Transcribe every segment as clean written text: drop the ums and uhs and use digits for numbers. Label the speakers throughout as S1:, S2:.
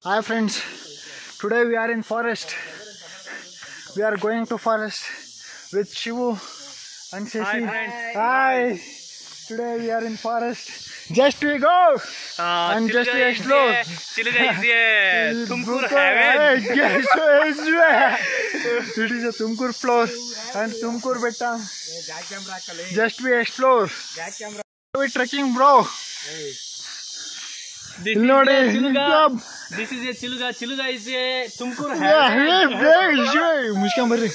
S1: Hi friends, today we are in forest. We are going to forest with Shivu and Shashi. Hi. Today we are in forest. Just we go and just we explore.
S2: Tumkur highway.
S1: It is a Tumkur floor and Tumkur betta. Just we explore. We trekking, bro.
S2: This is a Chiluga. Chiluga is a Tumkur highway.
S1: Mushkan barri.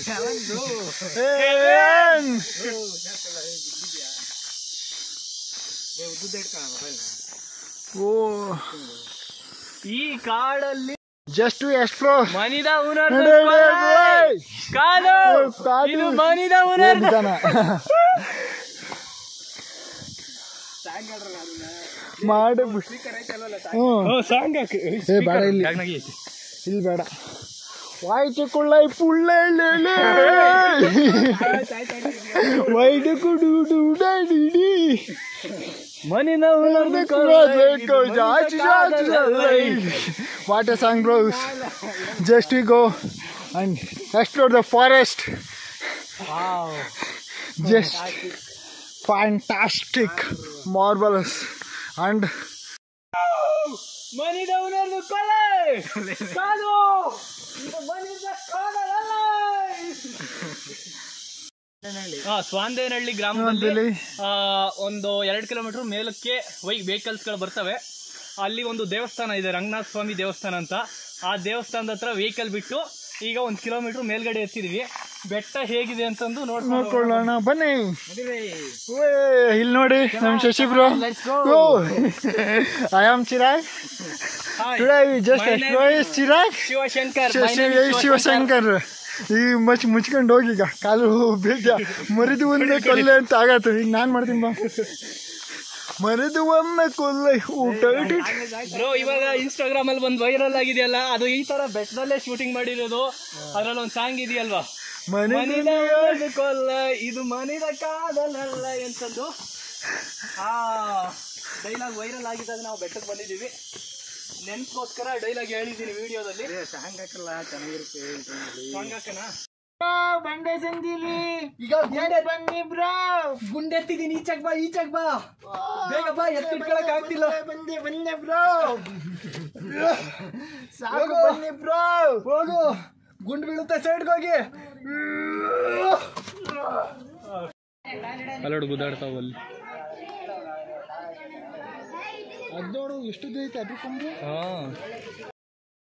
S2: ಈ ಕಾಡಲ್ಲಿ
S1: just to explore
S2: ಮನಿದ ಉನರ್ ಕಾಡು ಇದು ಮನಿದ ಉನರ್
S1: ಮಾಡಿ
S2: song
S1: ಬೇಡ ಇಲ್ಲಿ ಬೇಡ ವಾಯ್ತು ಕುಳ್ಳೈ ಪುಳ್ಳೈ white ಕುಡು
S2: ಮನಿದ
S1: What a song, bros. Just we go and explore the forest.
S2: Wow.
S1: Just fantastic, marvelous, and
S2: ಮನಿದ ಉನರ್ದು ಕೊಲೆ ಕಾದು ಇದು ಮನಿದ ಕಾಡಲ್ಲ. ಸ್ವಾಂದೇನಹಳ್ಳಿ ಗ್ರಾಮದಲ್ಲಿ ಒಂದು 2 ಕಿಲೋಮೀಟರ್ ಮೇಲಕ್ಕೆ ವೆಹಿಕಲ್ಸ್ಗಳು ಬರ್ತವೆ. ಅಲ್ಲಿ ಒಂದು ದೇವಸ್ಥಾನ ಇದೆ, ರಂಗನಾಥ ಸ್ವಾಮಿ ದೇವಸ್ಥಾನ ಅಂತ. ಆ ದೇವಸ್ಥಾನದ ಹತ್ರ ವೆಹಿಕಲ್ ಬಿಟ್ಟು ಈಗ 1 ಕಿಲೋಮೀಟರ್ ಮೇಲ್ಗಡೆ ಎತ್ತಿದೀವಿ. ಬೆಟ್ಟ ಹೇಗಿದೆ ಅಂತಂದು
S1: ನೋಡ್ಕೊಳ್ಳೋಣ ಬನ್ನಿ. ಇಲ್ಲಿ ನೋಡಿ ನಮ್ Shashi bro. I am Chirag. Today we just explore Chirag Shivashankar. ಈ ಮುಚ್ಕೊಂಡು ಹೋಗಿ ಈಗ ಕಾಲು ಬೇಜ ಮರಿದು ಒಮ್ಮೆ ಕೊಲ್ಲೆ ಅಂತ ಆಗತ್ತೆ. ಈಗ ನಾನ್ ಮಾಡ್ತೀನಿ ಬಾ. ಮರಿದು ಒಮ್ಮೆ ಕೊಲ್ಲೆ ಊಟ
S2: ಬ್ರೋ. ಇವಾಗ ಇನ್ಸ್ಟಾಗ್ರಾಮ್ ಅಲ್ಲಿ ಒಂದು ವೈರಲ್ ಆಗಿದೆಯಲ್ಲ, ಅದು ಈ ತರ ಬೆಟ್ಟದಲ್ಲೇ ಶೂಟಿಂಗ್ ಮಾಡಿರೋದು. ಅದ್ರಲ್ಲಿ ಒಂದು ಸಾಂಗ್ ಇದೆಯಲ್ವಾ, ಮನಿದ ಕೊಲ್ಲ ಇದು ಮನಿದ ಕಾದಲ್ಲ ಅಂತಂದು. ಆ ಡೈಲಾಗ್ ವೈರಲ್ ಆಗಿದ್ದಾಗ ನಾವು ಬೆಟ್ಟಕ್ಕೆ ಬಂದಿದ್ದೀವಿ. ನೆನ್ಸ್ಗೋಸ್ಕರ ಡೈಲಾಗ್ ಹೇಳಿದ್ದೀನಿ ವಿಡಿಯೋದಲ್ಲಿ. ಸಾಂಗ್ ಹಾಕಲ್ಲ, ಚೆನ್ನಾಗಿರುತ್ತೆ. ಸಾಂಗ್ ಹಾಕನಾ?
S1: ಬಂಡೆ ಸಂದಿಲಿ ಈಗ ಬನ್ನಿ ಬ್ರೋ.
S2: ಗುಂಡೆತ್ತಿದ್ದೀನಿ, ಈಚಕ್ ಬಾ ಬೇಗ ಬಾ, ಎತ್ತಿಟ್ಕೊಳಕ್ ಆಗ್ತಿಲ್ಲ.
S1: ಬಂದೆ ಬ್ರೋ, ಸಾಕು ಬನ್ನಿ ಬ್ರೋ.
S2: ಹೋಗು, ಗುಂಡು ಬೀಳುತ್ತೆ ಸೈಡ್ಗೆ ಹೋಗಿ. ಅಲ್ಲೋಡು ಗುದ್ದಾಡ್ತಾವಲ್ಲಿ.
S1: ಅದ್ ನೋಡು ಎಷ್ಟು ದೈತೆ ಅದ್ಕೊಂಡ್ರು.